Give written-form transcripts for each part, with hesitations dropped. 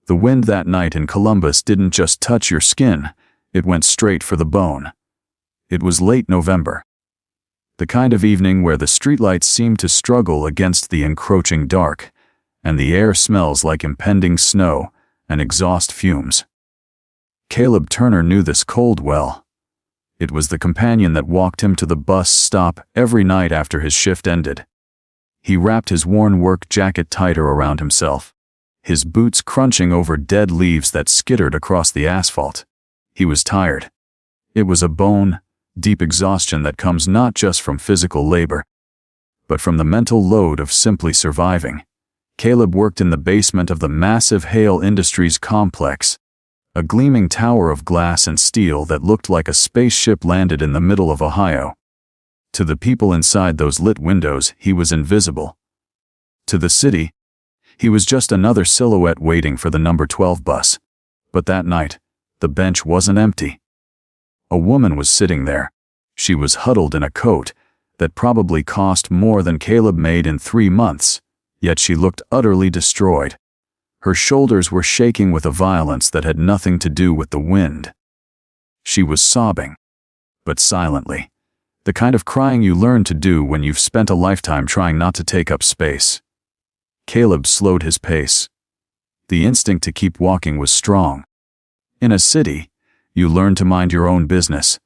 The wind that night in Columbus didn't just touch your skin, it went straight for the bone. It was late November. The kind of evening where the streetlights seem to struggle against the encroaching dark, and the air smells like impending snow and exhaust fumes. Caleb Turner knew this cold well. It was the companion that walked him to the bus stop every night after his shift ended. He wrapped his worn work jacket tighter around himself, his boots crunching over dead leaves that skittered across the asphalt. He was tired. It was a bone, deep exhaustion that comes not just from physical labor, but from the mental load of simply surviving. Caleb worked in the basement of the massive Hale Industries complex, a gleaming tower of glass and steel that looked like a spaceship landed in the middle of Ohio. To the people inside those lit windows, he was invisible. To the city, he was just another silhouette waiting for the number 12 bus. But that night, the bench wasn't empty. A woman was sitting there. She was huddled in a coat that probably cost more than Caleb made in 3 months, yet she looked utterly destroyed. Her shoulders were shaking with a violence that had nothing to do with the wind. She was sobbing, but silently. The kind of crying you learn to do when you've spent a lifetime trying not to take up space. Caleb slowed his pace. The instinct to keep walking was strong. In a city, you learn to mind your own business.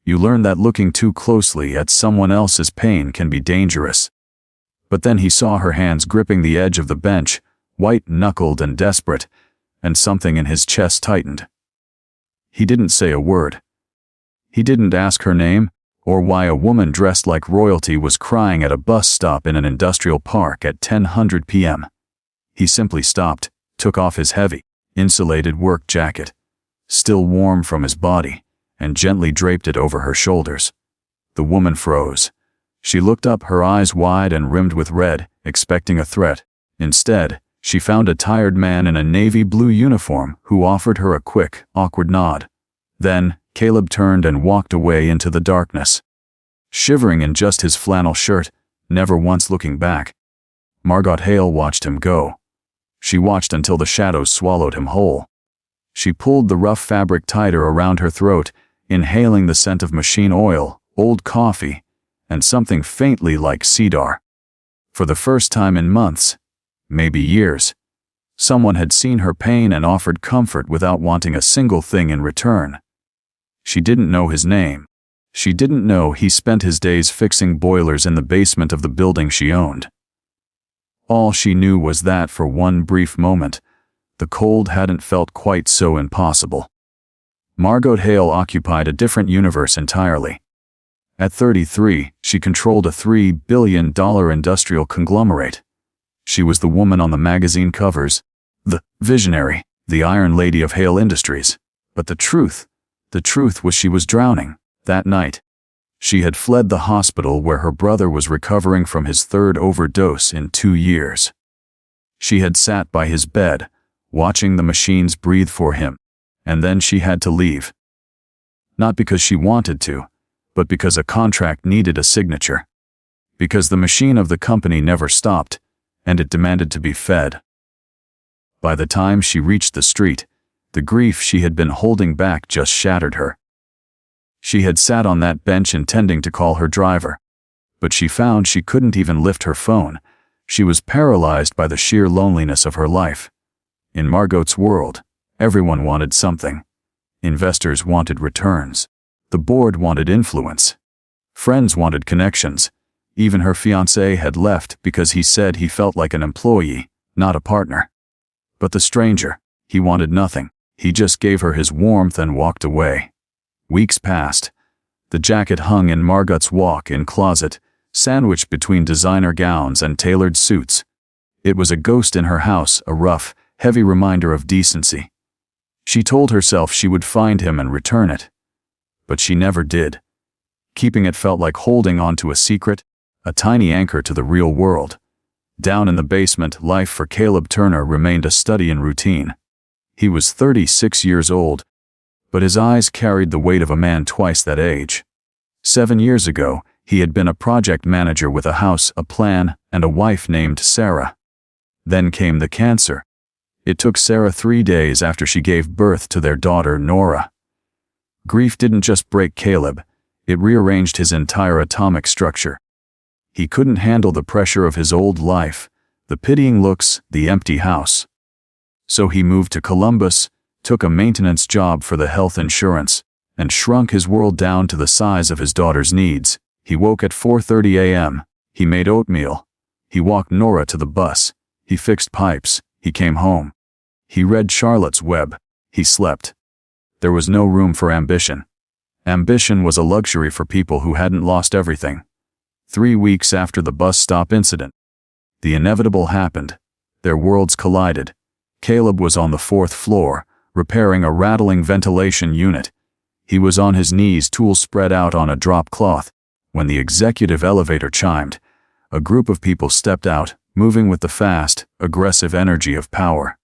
You learn that looking too closely at someone else's pain can be dangerous. But then he saw her hands gripping the edge of the bench, white-knuckled and desperate, and something in his chest tightened. He didn't say a word. He didn't ask her name, or why a woman dressed like royalty was crying at a bus stop in an industrial park at 10:00 p.m. He simply stopped, took off his heavy, insulated work jacket, still warm from his body, and gently draped it over her shoulders. The woman froze. She looked up, her eyes wide and rimmed with red, expecting a threat. Instead, she found a tired man in a navy blue uniform who offered her a quick, awkward nod. Then, Caleb turned and walked away into the darkness. Shivering in just his flannel shirt, never once looking back, Margot Hale watched him go. She watched until the shadows swallowed him whole. She pulled the rough fabric tighter around her throat, inhaling the scent of machine oil, old coffee, and something faintly like cedar. For the first time in months, maybe years, someone had seen her pain and offered comfort without wanting a single thing in return. She didn't know his name. She didn't know he spent his days fixing boilers in the basement of the building she owned. All she knew was that for one brief moment, the cold hadn't felt quite so impossible. Margot Hale occupied a different universe entirely. At 33, she controlled a $3 billion industrial conglomerate. She was the woman on the magazine covers, the visionary, the Iron Lady of Hale Industries. But the truth was she was drowning. That night, she had fled the hospital where her brother was recovering from his 3rd overdose in 2 years. She had sat by his bed, watching the machines breathe for him, and then she had to leave. Not because she wanted to, but because a contract needed a signature. Because the machine of the company never stopped, and it demanded to be fed. By the time she reached the street, the grief she had been holding back just shattered her. She had sat on that bench intending to call her driver, but she found she couldn't even lift her phone. She was paralyzed by the sheer loneliness of her life. In Margot's world, everyone wanted something. Investors wanted returns. The board wanted influence. Friends wanted connections. Even her fiancé had left because he said he felt like an employee, not a partner. But the stranger, he wanted nothing. He just gave her his warmth and walked away. Weeks passed. The jacket hung in Margot's walk-in closet, sandwiched between designer gowns and tailored suits. It was a ghost in her house, a rough, heavy reminder of decency. She told herself she would find him and return it. But she never did. Keeping it felt like holding on to a secret, a tiny anchor to the real world. Down in the basement, life for Caleb Turner remained a study in routine. He was 36 years old, but his eyes carried the weight of a man twice that age. 7 years ago, he had been a project manager with a house, a plan, and a wife named Sarah. Then came the cancer. It took Sarah 3 days after she gave birth to their daughter, Nora. Grief didn't just break Caleb, it rearranged his entire atomic structure. He couldn't handle the pressure of his old life, the pitying looks, the empty house. So he moved to Columbus, took a maintenance job for the health insurance, and shrunk his world down to the size of his daughter's needs. He woke at 4:30 a.m., he made oatmeal, he walked Nora to the bus, he fixed pipes, he came home. He read Charlotte's Web, he slept. There was no room for ambition. Ambition was a luxury for people who hadn't lost everything. 3 weeks after the bus stop incident, the inevitable happened. Their worlds collided. Caleb was on the 4th floor, repairing a rattling ventilation unit. He was on his knees, tools spread out on a drop cloth. When the executive elevator chimed, a group of people stepped out, moving with the fast, aggressive energy of power.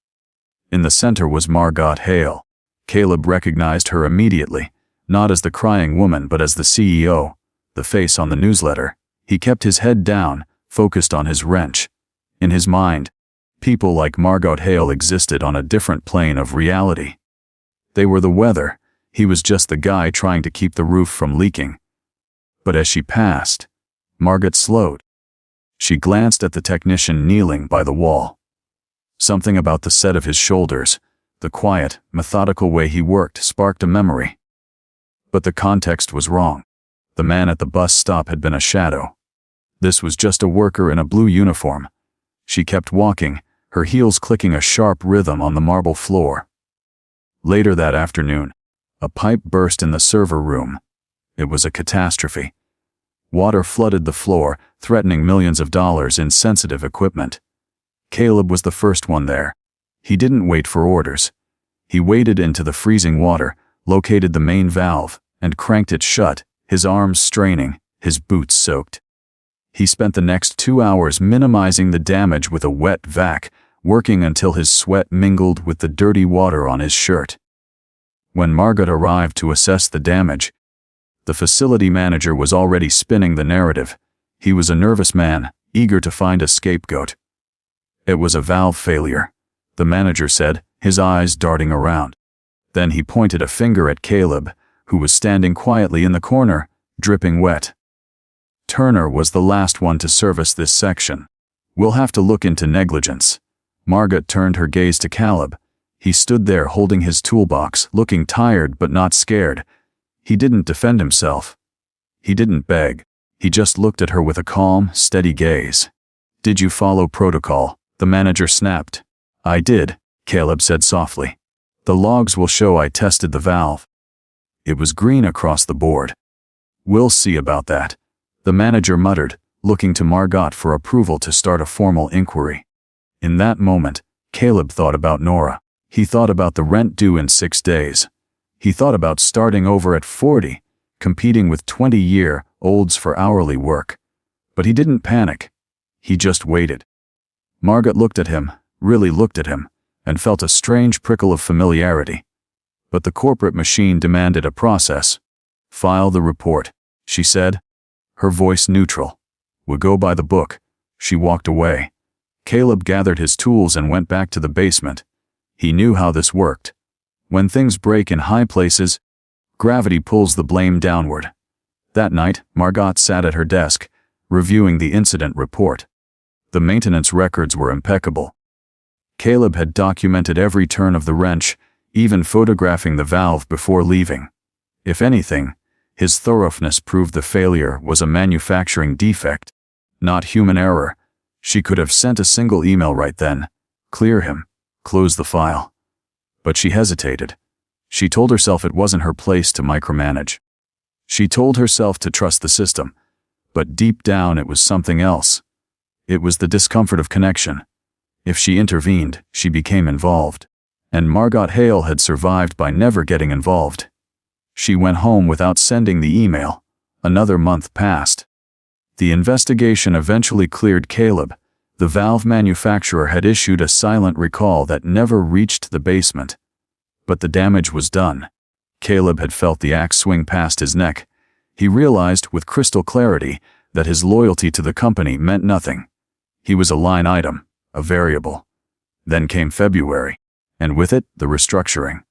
In the center was Margot Hale. Caleb recognized her immediately, not as the crying woman but as the CEO, the face on the newsletter. He kept his head down, focused on his wrench. In his mind, people like Margot Hale existed on a different plane of reality. They were the weather, he was just the guy trying to keep the roof from leaking. But as she passed, Margot slowed. She glanced at the technician kneeling by the wall. Something about the set of his shoulders, the quiet, methodical way he worked, sparked a memory. But the context was wrong. The man at the bus stop had been a shadow. This was just a worker in a blue uniform. She kept walking, her heels clicking a sharp rhythm on the marble floor. Later that afternoon, a pipe burst in the server room. It was a catastrophe. Water flooded the floor, threatening millions of dollars in sensitive equipment. Caleb was the first one there. He didn't wait for orders. He waded into the freezing water, located the main valve, and cranked it shut, his arms straining, his boots soaked. He spent the next 2 hours minimizing the damage with a wet vac, working until his sweat mingled with the dirty water on his shirt. When Margot arrived to assess the damage, the facility manager was already spinning the narrative. He was a nervous man, eager to find a scapegoat. It was a valve failure, the manager said, his eyes darting around. Then he pointed a finger at Caleb, who was standing quietly in the corner, dripping wet. Turner was the last one to service this section. We'll have to look into negligence. Margot turned her gaze to Caleb. He stood there holding his toolbox, looking tired but not scared. He didn't defend himself. He didn't beg. He just looked at her with a calm, steady gaze. "Did you follow protocol?" the manager snapped. "I did," Caleb said softly. "The logs will show I tested the valve." It was green across the board. "We'll see about that," the manager muttered, looking to Margot for approval to start a formal inquiry. In that moment, Caleb thought about Nora. He thought about the rent due in 6 days. He thought about starting over at 40, competing with 20-year-olds for hourly work. But he didn't panic. He just waited. Margot looked at him, really looked at him, and felt a strange prickle of familiarity. But the corporate machine demanded a process. "File the report," she said, her voice neutral. "We'll go by the book." She walked away. Caleb gathered his tools and went back to the basement. He knew how this worked. When things break in high places, gravity pulls the blame downward. That night, Margot sat at her desk, reviewing the incident report. The maintenance records were impeccable. Caleb had documented every turn of the wrench, even photographing the valve before leaving. If anything, his thoroughness proved the failure was a manufacturing defect, not human error. She could have sent a single email right then. Clear him. Close the file. But she hesitated. She told herself it wasn't her place to micromanage. She told herself to trust the system. But deep down it was something else. It was the discomfort of connection. If she intervened, she became involved. And Margot Hale had survived by never getting involved. She went home without sending the email. Another month passed. The investigation eventually cleared Caleb. The valve manufacturer had issued a silent recall that never reached the basement. But the damage was done. Caleb had felt the axe swing past his neck. He realized with crystal clarity that his loyalty to the company meant nothing. He was a line item, a variable. Then came February, and with it, the restructuring.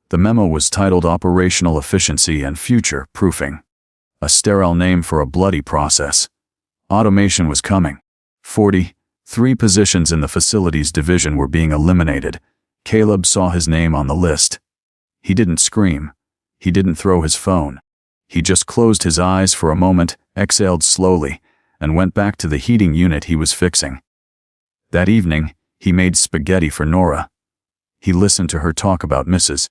The memo was titled Operational Efficiency and Future Proofing. A sterile name for a bloody process. Automation was coming. 43 positions in the facilities division were being eliminated. Caleb saw his name on the list. He didn't scream. He didn't throw his phone. He just closed his eyes for a moment, exhaled slowly, and went back to the heating unit he was fixing. That evening, he made spaghetti for Nora. He listened to her talk about Mrs.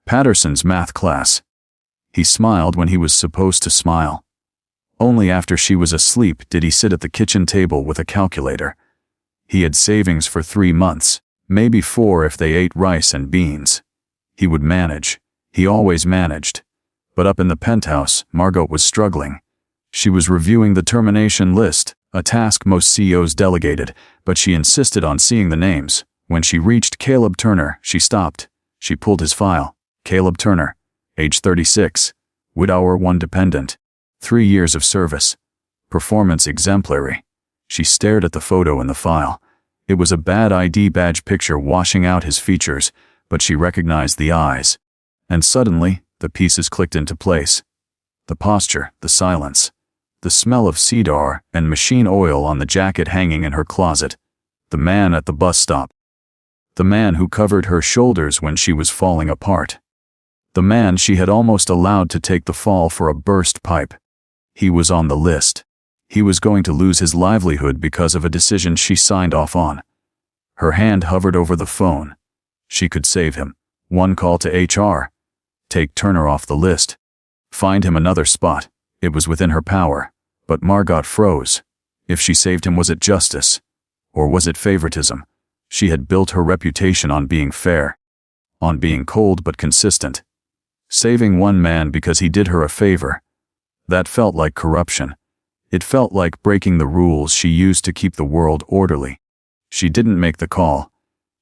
Patterson's math class. He smiled when he was supposed to smile. Only after she was asleep did he sit at the kitchen table with a calculator. He had savings for 3 months, maybe 4 if they ate rice and beans. He would manage. He always managed. But up in the penthouse, Margot was struggling. She was reviewing the termination list, a task most CEOs delegated, but she insisted on seeing the names. When she reached Caleb Turner, she stopped. She pulled his file. Caleb Turner, age 36, widower, 1 dependent, 3 years of service, performance exemplary. She stared at the photo in the file. It was a bad ID badge picture washing out his features, but she recognized the eyes. And suddenly, the pieces clicked into place. The posture, the silence, the smell of cedar and machine oil on the jacket hanging in her closet, the man at the bus stop, the man who covered her shoulders when she was falling apart. The man she had almost allowed to take the fall for a burst pipe. He was on the list. He was going to lose his livelihood because of a decision she signed off on. Her hand hovered over the phone. She could save him. 1 call to HR. Take Turner off the list. Find him another spot. It was within her power. But Margot froze. If she saved him, was it justice? Or was it favoritism? She had built her reputation on being fair. On being cold but consistent. Saving one man because he did her a favor. That felt like corruption. It felt like breaking the rules she used to keep the world orderly. She didn't make the call.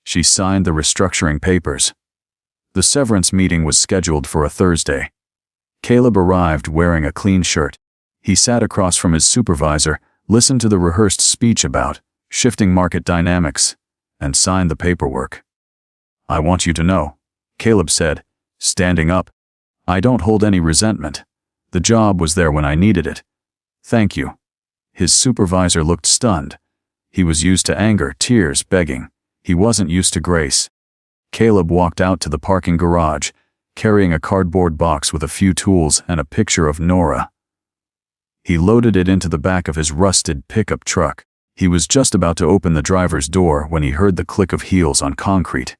She signed the restructuring papers. The severance meeting was scheduled for a Thursday. Caleb arrived wearing a clean shirt. He sat across from his supervisor, listened to the rehearsed speech about shifting market dynamics, and signed the paperwork. "I want you to know," Caleb said, standing up. "I don't hold any resentment. The job was there when I needed it. Thank you." His supervisor looked stunned. He was used to anger, tears, begging. He wasn't used to grace. Caleb walked out to the parking garage, carrying a cardboard box with a few tools and a picture of Nora. He loaded it into the back of his rusted pickup truck. He was just about to open the driver's door when he heard the click of heels on concrete.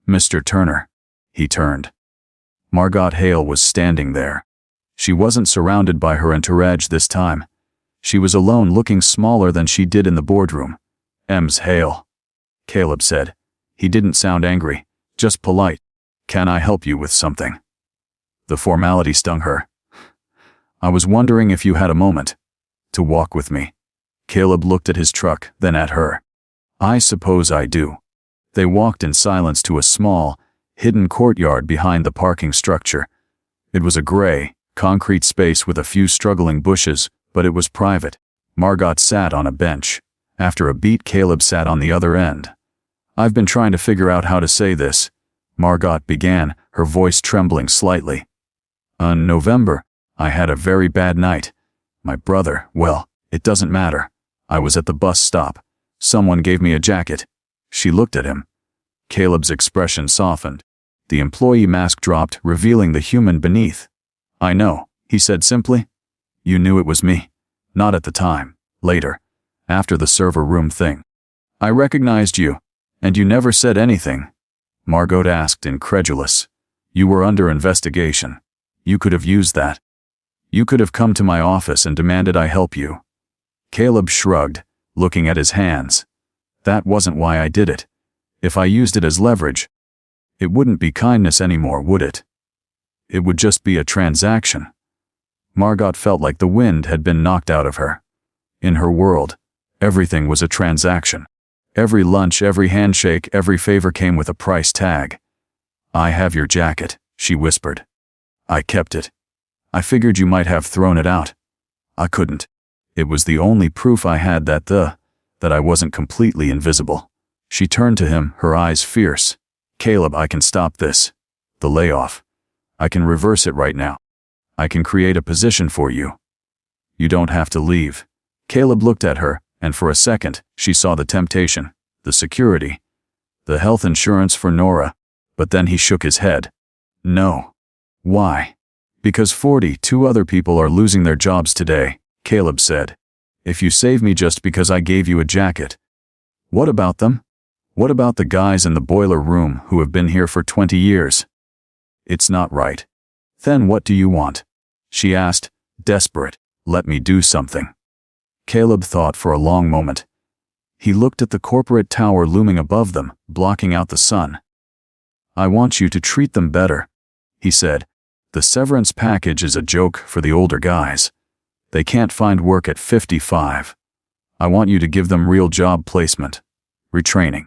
"Mr. Turner." He turned. Margot Hale was standing there. She wasn't surrounded by her entourage this time. She was alone, looking smaller than she did in the boardroom. "Ms. Hale," Caleb said. He didn't sound angry, just polite. "Can I help you with something?" The formality stung her. "I was wondering if you had a moment to walk with me." Caleb looked at his truck, then at her. "I suppose I do." They walked in silence to a small, hidden courtyard behind the parking structure. It was a gray, concrete space with a few struggling bushes, but it was private. Margot sat on a bench. After a beat, Caleb sat on the other end. "I've been trying to figure out how to say this," Margot began, her voice trembling slightly. "In November, I had a very bad night. My brother, well, it doesn't matter. I was at the bus stop. Someone gave me a jacket." She looked at him. Caleb's expression softened. The employee mask dropped, revealing the human beneath. "I know," he said simply. "You knew it was me." "Not at the time. Later. After the server room thing. I recognized you. And you never said anything." Margot asked, incredulous. "You were under investigation. You could have used that. You could have come to my office and demanded I help you." Caleb shrugged, looking at his hands. "That wasn't why I did it. If I used it as leverage, it wouldn't be kindness anymore, would it? It would just be a transaction." Margot felt like the wind had been knocked out of her. In her world, everything was a transaction. Every lunch, every handshake, every favor came with a price tag. "I have your jacket," she whispered. "I kept it. I figured you might have thrown it out. I couldn't. It was the only proof I had that I wasn't completely invisible." She turned to him, her eyes fierce. Caleb, I can stop this. The layoff. I can reverse it right now. I can create a position for you. You don't have to leave. Caleb looked at her, and for a second, she saw the temptation, the security, the health insurance for Nora. But then he shook his head. No. Why? Because 42 other people are losing their jobs today, Caleb said. If you save me just because I gave you a jacket. What about them? What about the guys in the boiler room who have been here for 20 years? It's not right. Then what do you want? She asked, desperate. Let me do something. Caleb thought for a long moment. He looked at the corporate tower looming above them, blocking out the sun. I want you to treat them better, he said. The severance package is a joke for the older guys. They can't find work at 55. I want you to give them real job placement. Retraining.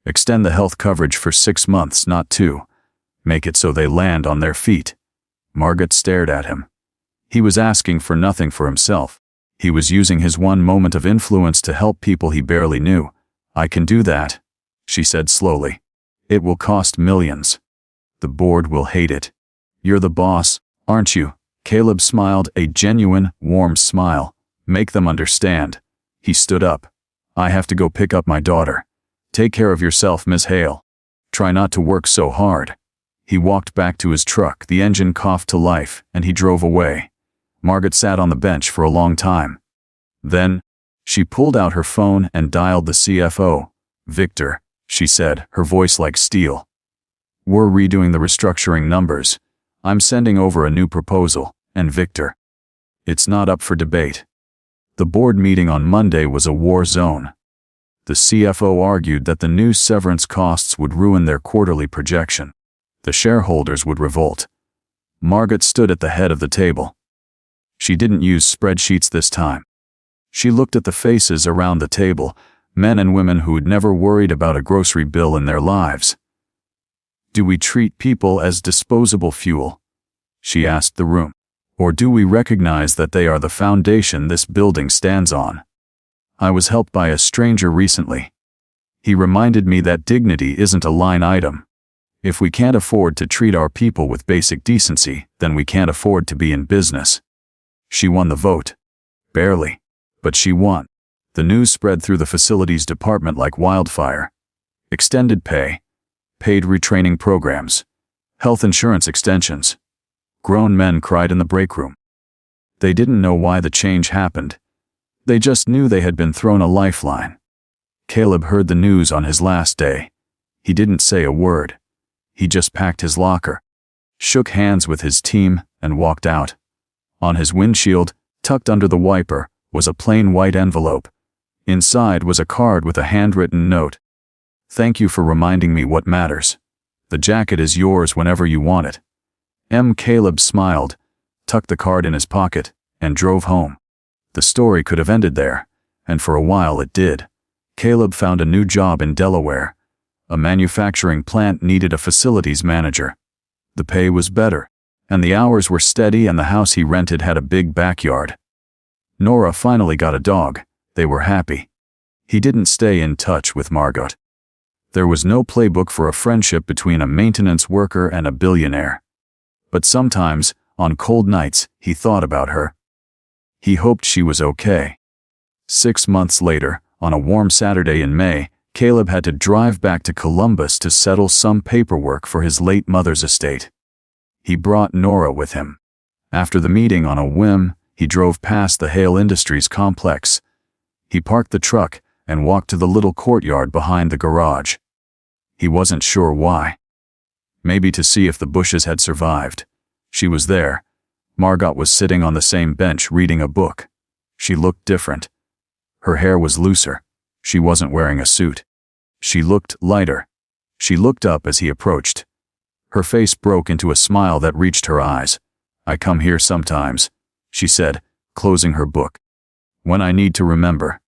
Extend the health coverage for 6 months, not 2. Make it so they land on their feet. Margaret stared at him. He was asking for nothing for himself. He was using his one moment of influence to help people he barely knew. I can do that, she said slowly. It will cost millions. The board will hate it. You're the boss, aren't you? Caleb smiled, a genuine, warm smile. Make them understand. He stood up. I have to go pick up my daughter. Take care of yourself, Miss Hale. Try not to work so hard. He walked back to his truck, the engine coughed to life, and he drove away. Margaret sat on the bench for a long time. Then, she pulled out her phone and dialed the CFO. Victor, she said, her voice like steel. We're redoing the restructuring numbers. I'm sending over a new proposal, and Victor. It's not up for debate. The board meeting on Monday was a war zone. The CFO argued that the new severance costs would ruin their quarterly projection. The shareholders would revolt. Margaret stood at the head of the table. She didn't use spreadsheets this time. She looked at the faces around the table, men and women who'd never worried about a grocery bill in their lives. Do we treat people as disposable fuel? She asked the room. Or do we recognize that they are the foundation this building stands on? I was helped by a stranger recently. He reminded me that dignity isn't a line item. If we can't afford to treat our people with basic decency, then we can't afford to be in business. She won the vote. Barely. But she won. The news spread through the facilities department like wildfire. Extended pay. Paid retraining programs. Health insurance extensions. Grown men cried in the break room. They didn't know why the change happened. They just knew they had been thrown a lifeline. Caleb heard the news on his last day. He didn't say a word. He just packed his locker, shook hands with his team, and walked out. On his windshield, tucked under the wiper, was a plain white envelope. Inside was a card with a handwritten note. Thank you for reminding me what matters. The jacket is yours whenever you want it. Caleb smiled, tucked the card in his pocket, and drove home. The story could have ended there, and for a while it did. Caleb found a new job in Delaware. A manufacturing plant needed a facilities manager. The pay was better, and the hours were steady, and the house he rented had a big backyard. Nora finally got a dog. They were happy. He didn't stay in touch with Margot. There was no playbook for a friendship between a maintenance worker and a billionaire. But sometimes, on cold nights, he thought about her. He hoped she was okay. 6 months later, on a warm Saturday in May, Caleb had to drive back to Columbus to settle some paperwork for his late mother's estate. He brought Nora with him. After the meeting, on a whim, he drove past the Hale Industries complex. He parked the truck and walked to the little courtyard behind the garage. He wasn't sure why. Maybe to see if the bushes had survived. She was there. Margot was sitting on the same bench reading a book. She looked different. Her hair was looser. She wasn't wearing a suit. She looked lighter. She looked up as he approached. Her face broke into a smile that reached her eyes. I come here sometimes, she said, closing her book. When I need to remember.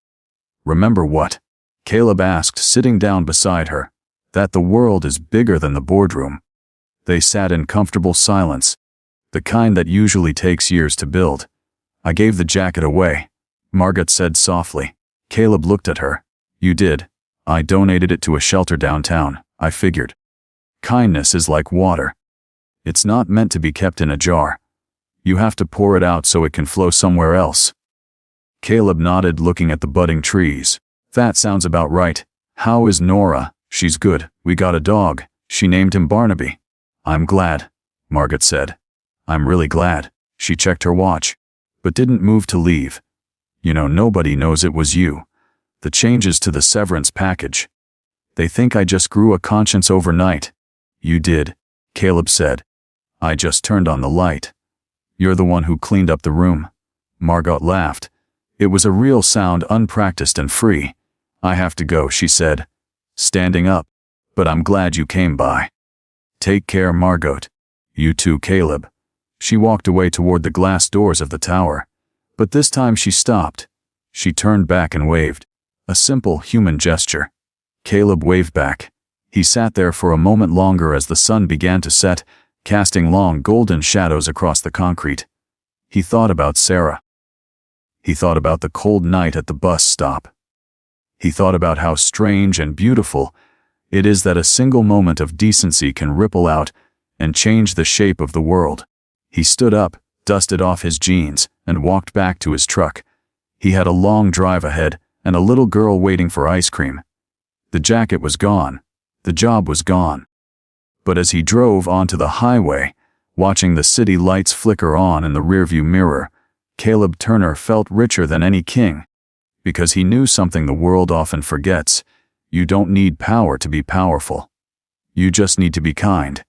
Remember what? Caleb asked, sitting down beside her. That the world is bigger than the boardroom. They sat in comfortable silence, the kind that usually takes years to build. I gave the jacket away, Margaret said softly. Caleb looked at her. You did? I donated it to a shelter downtown, I figured. Kindness is like water. It's not meant to be kept in a jar. You have to pour it out so it can flow somewhere else. Caleb nodded, looking at the budding trees. That sounds about right. How is Nora? She's good. We got a dog. She named him Barnaby. I'm glad, Margaret said. I'm really glad. She checked her watch, but didn't move to leave. You know, nobody knows it was you. The changes to the severance package. They think I just grew a conscience overnight. You did, Caleb said. I just turned on the light. You're the one who cleaned up the room. Margot laughed. It was a real sound, unpracticed and free. I have to go, she said, standing up. But I'm glad you came by. Take care, Margot. You too, Caleb. She walked away toward the glass doors of the tower. But this time she stopped. She turned back and waved. A simple human gesture. Caleb waved back. He sat there for a moment longer as the sun began to set, casting long golden shadows across the concrete. He thought about Sarah. He thought about the cold night at the bus stop. He thought about how strange and beautiful it is that a single moment of decency can ripple out and change the shape of the world. He stood up, dusted off his jeans, and walked back to his truck. He had a long drive ahead and a little girl waiting for ice cream. The jacket was gone. The job was gone. But as he drove onto the highway, watching the city lights flicker on in the rearview mirror, Caleb Turner felt richer than any king. Because he knew something the world often forgets. You don't need power to be powerful. You just need to be kind.